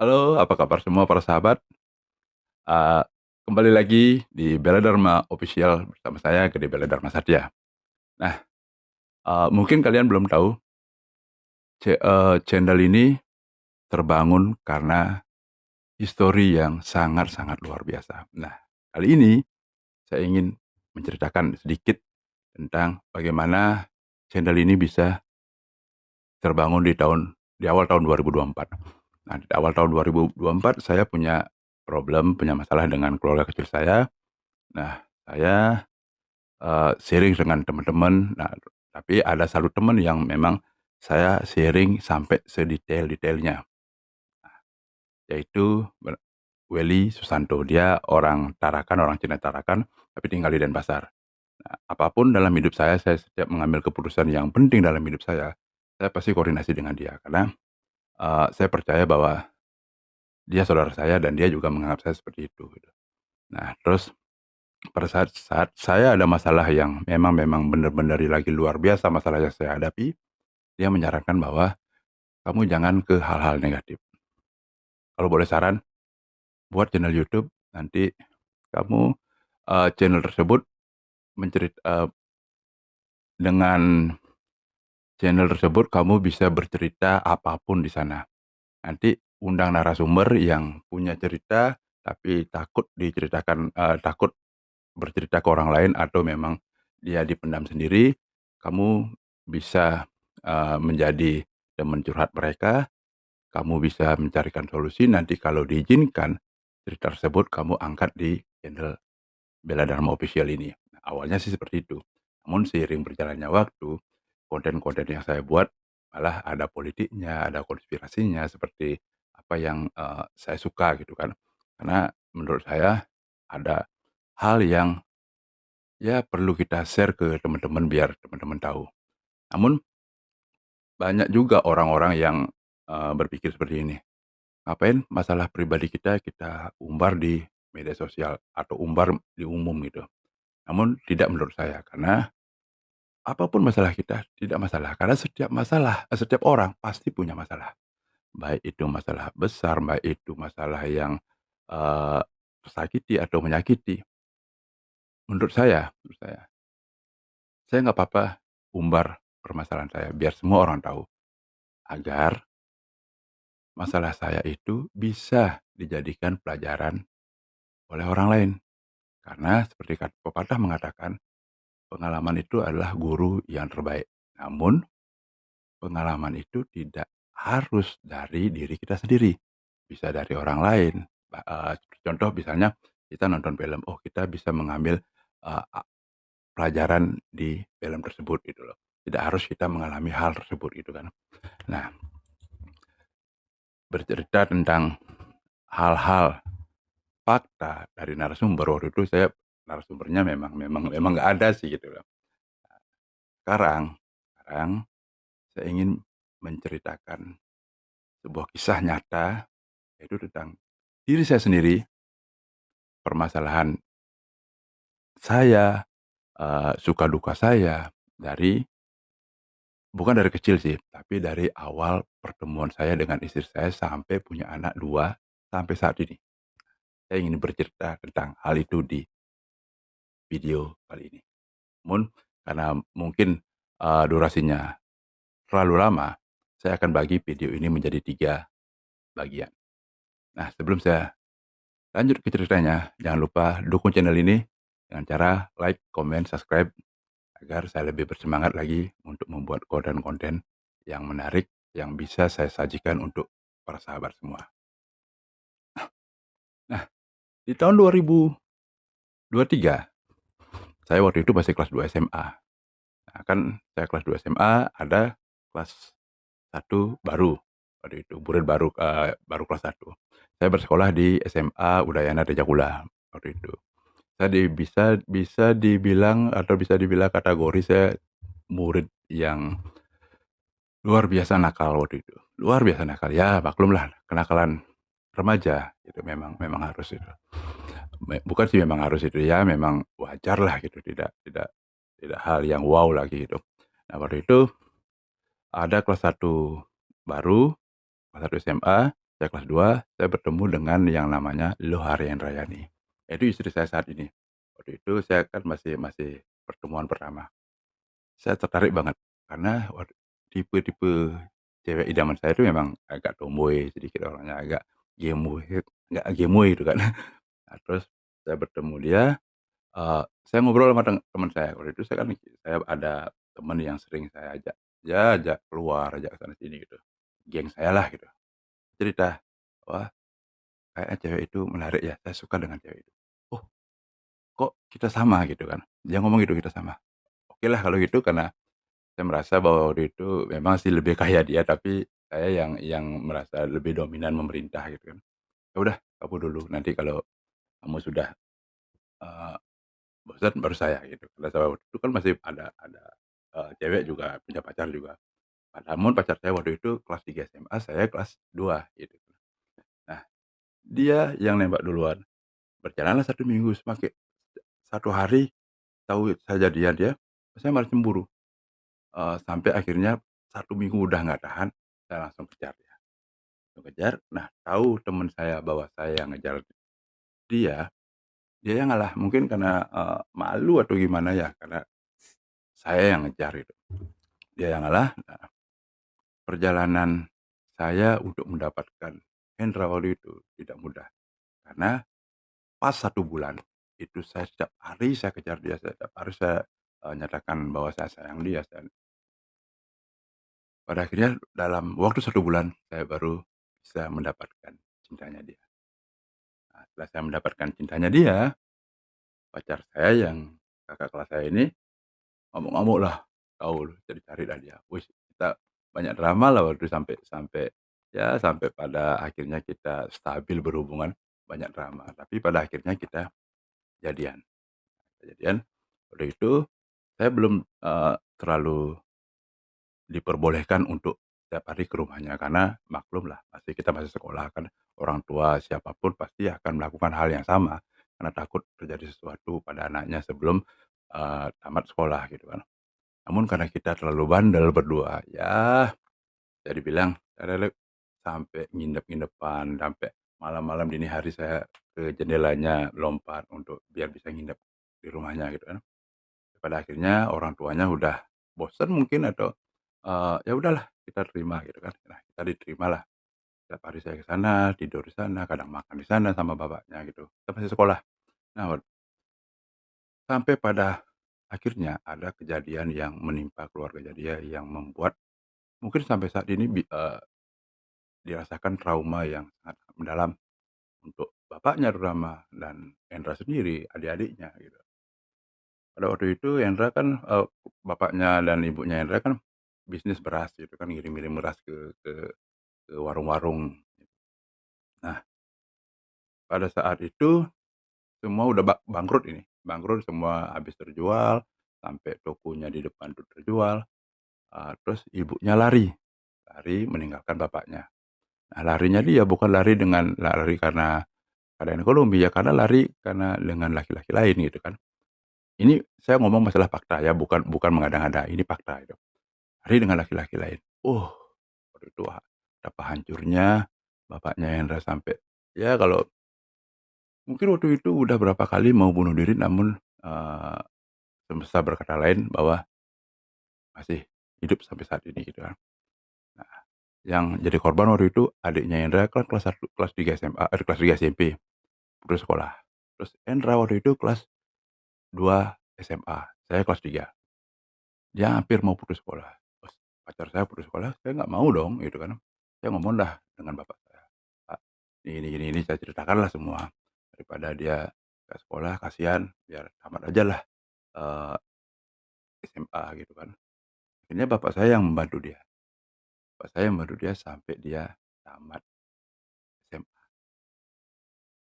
Halo, apa kabar semua para sahabat? Eee, Kembali lagi di Bella Dharma Official bersama saya Gede Bella Dharma Satya. Nah, mungkin kalian belum tahu channel ini terbangun karena histori yang sangat-sangat luar biasa. Nah, kali ini saya ingin menceritakan sedikit tentang bagaimana channel ini bisa terbangun di awal tahun 2024. Nah, di awal tahun 2024 saya punya masalah dengan keluarga kecil saya. Nah, saya sharing dengan teman-teman. Nah, tapi ada satu teman yang memang saya sharing sampai sedetail-detailnya, yaitu Welly Susanto. Dia orang Tarakan, orang Cina Tarakan, tapi tinggal di Denpasar. Nah, apapun dalam hidup saya setiap mengambil keputusan yang penting dalam hidup saya pasti koordinasi dengan dia. Karena, saya percaya bahwa dia saudara saya dan dia juga menganggap saya seperti itu, gitu. Nah, terus pada saat saya ada masalah yang memang benar-benar lagi luar biasa masalah yang saya hadapi, dia menyarankan bahwa, "Kamu jangan ke hal-hal negatif. Kalau boleh saran, buat channel YouTube, nanti kamu, channel tersebut dengan channel tersebut kamu bisa bercerita apapun di sana. Nanti undang narasumber yang punya cerita, tapi takut bercerita ke orang lain atau memang dia dipendam sendiri, kamu bisa, menjadi teman curhat mereka. Kamu bisa mencarikan solusi, nanti kalau diizinkan, cerita tersebut kamu angkat di channel Bella Dharma Official ini. Nah, awalnya sih seperti itu. Namun seiring berjalannya waktu, konten-konten yang saya buat malah ada politiknya, ada konspirasinya, seperti apa yang, saya suka gitu kan. Karena menurut saya ada hal yang, ya perlu kita share ke teman-teman biar teman-teman tahu. Namun banyak juga orang-orang yang, berpikir seperti ini. Ngapain masalah pribadi kita umbar di media sosial atau umbar di umum gitu. Namun tidak menurut saya, karena apapun masalah kita tidak masalah, karena setiap orang pasti punya masalah. Baik itu masalah besar, baik itu masalah yang, eee, tersakiti atau menyakiti. Menurut saya nggak apa-apa umbar permasalahan saya biar semua orang tahu, agar masalah saya itu bisa dijadikan pelajaran oleh orang lain. Karena seperti kata pepatah mengatakan, pengalaman itu adalah guru yang terbaik. Namun, pengalaman itu tidak harus dari diri kita sendiri, bisa dari orang lain. Contoh misalnya kita nonton film, oh kita bisa mengambil, eee, a pelajaran di film tersebut gitu loh. Tidak harus kita mengalami hal tersebut gitu kan. Nah, bercerita tentang hal-hal fakta dari narasumber, waktu itu narasumbernya memang nggak ada sih gitu loh. Sekarang saya ingin menceritakan sebuah kisah nyata, yaitu tentang diri saya sendiri, permasalahan saya, suka duka saya bukan dari kecil sih, tapi dari awal pertemuan saya dengan istri saya sampai punya anak 2 sampai saat ini. Saya ingin bercerita tentang hal itu di video kali ini. Namun karena mungkin, durasinya terlalu lama, saya akan bagi video ini menjadi 3 bagian. Nah, sebelum saya lanjut ke ceritanya, jangan lupa dukung channel ini dengan cara like, comment, subscribe agar saya lebih bersemangat lagi untuk membuat konten-konten yang menarik yang bisa saya sajikan untuk para sahabat semua. Nah, di tahun 2023, saya waktu itu masih kelas 2 SMA. Nah, kan saya kelas 2 SMA, ada kelas 1 baru waktu itu, murid baru kelas 1. Saya bersekolah di SMA Udayana Tejakula waktu itu. Saya bisa dibilang atau bisa dibilang kategori saya murid yang luar biasa nakal waktu itu. Luar biasa nakal, ya maklumlah kenakalan remaja itu memang memang harus itu. Bukan sih memang harus itu, ya memang wajarlah gitu, tidak tidak tidak hal yang wow lagi gitu. Nah, waktu itu ada kelas 1 baru, kelas 1 SMA. saya kelas 2 saya bertemu dengan yang namanya Luhari Indrayani, yaitu istri saya saat ini. Waktu itu saya kan masih masih pertemuan pertama. Saya tertarik banget karena tipe-tipe cewek idaman saya itu memang agak tomboy sedikit orangnya, agak gemoy agak gemoy gitu kan. Nah, terus saya bertemu dia, saya ngobrol sama teman saya, waktu itu saya ada teman yang sering saya ajak, ya ajak keluar, ajak sana sini gitu, geng saya lah gitu. Cerita, "Wah, kayaknya cewek itu menarik ya, saya suka dengan cewek itu." "Oh, kok kita sama?" Gitu kan. Dia ngomong gitu, "Kita sama." Oke lah kalau gitu karena saya merasa bahwa waktu itu memang sih lebih kaya dia, tapi saya yang merasa lebih dominan memerintah gitu kan. "Ya udah kamu dulu, nanti kalau kamu sudah, eee, bosan baru saya," gitu. Karena saya waktu itu kan masih ada, cewek juga, punya pacar juga. Namun pacar saya waktu itu kelas 3 SMA, saya kelas 2 gitu. Nah, dia yang nembak duluan. Berjalanlah 1 minggu, satu hari tahu saya jadian dia, saya malah cemburu, sampai akhirnya 1 minggu udah nggak tahan, saya langsung kejar dia. Langsung kejar, nah tahu temen saya bahwa saya yang ngejar dia, dia yang ngalah. Mungkin karena, malu atau gimana ya, karena saya yang ngejar gitu. Dia yang ngalah, nah perjalanan saya untuk mendapatkan Hendra waktu itu tidak mudah. Karena pas 1 bulan, itu saya setiap hari saya kejar dia, setiap hari saya, nyatakan bahwa saya sayang dia, pada akhirnya dalam waktu 1 bulan saya baru bisa mendapatkan cintanya dia. Nah, setelah saya mendapatkan cintanya dia, pacar saya yang kakak kelas saya ini ngamuk-ngamuklah, gaul, cari-carilah dia. Wis, kita banyak drama lah waktu sampai sampai ya sampai pada akhirnya kita stabil berhubungan, banyak drama, tapi pada akhirnya kita jadian. Jadian, udah itu saya belum, terlalu diperbolehkan untuk tiap hari ke rumahnya karena maklumlah kita masih sekolah kan, orang tua siapapun pasti akan melakukan hal yang sama, karena takut terjadi sesuatu pada anaknya sebelum, tamat sekolah gitu kan. Namun karena kita terlalu bandel berdua, ya bisa dibilang sampai nginep-nginepan, sampai malam-malam dini hari saya ke jendelanya lompat untuk biar bisa nginep di rumahnya gitu kan. Pada akhirnya orang tuanya udah bosen mungkin atau, ya udahlah kita terima gitu kan. Nah, kita diterimalah. Setiap hari saya ke sana, tidur di sana, kadang makan di sana sama bapaknya gitu. Kita masih sekolah. Nah, sampai pada akhirnya ada kejadian yang menimpa keluarga dia yang membuat mungkin sampai saat ini dirasakan trauma yang sangat mendalam untuk bapaknya terutama dan Hendra sendiri, adik-adiknya gitu. Pada waktu itu Hendra kan, bapaknya dan ibunya Hendra kan bisnis beras gitu kan, ngirim-ngirim beras ke warung-warung. Nah, pada saat itu semua udah bangkrut ini, bangkrut semua habis terjual, sampai tokonya di depan tuh terjual, terus ibunya lari, lari meninggalkan bapaknya. Nah, larinya dia bukan lari karena keadaan ekonomi ya, karena lari karena dengan laki-laki lain gitu kan. Ini saya ngomong masalah fakta ya, bukan bukan mengada-ngada, ini fakta itu. Lari dengan laki-laki lain. Waktu itu betapa hancurnya bapaknya Hendra sampai ya kalau mungkin waktu itu udah berapa kali mau bunuh diri namun, semesta berkata lain bahwa masih hidup sampai saat ini gitu kan. Nah, yang jadi korban waktu itu adiknya Hendra kan kelas 1 kelas 3 SMA kelas 3 SMP, putus sekolah. Terus Hendra waktu itu kelas 2 SMA, saya kelas 3. Dia hampir mau putus sekolah, terus pacar saya putus sekolah, saya nggak mau dong gitu kan. Saya ngomonglah dengan bapak saya, "Pak, ini," saya ceritakanlah semua. Daripada dia nggak sekolah kasihan, biar tamat ajalah, eee, SMA gitu kan. Akhirnya bapak saya yang membantu dia sampai dia tamat.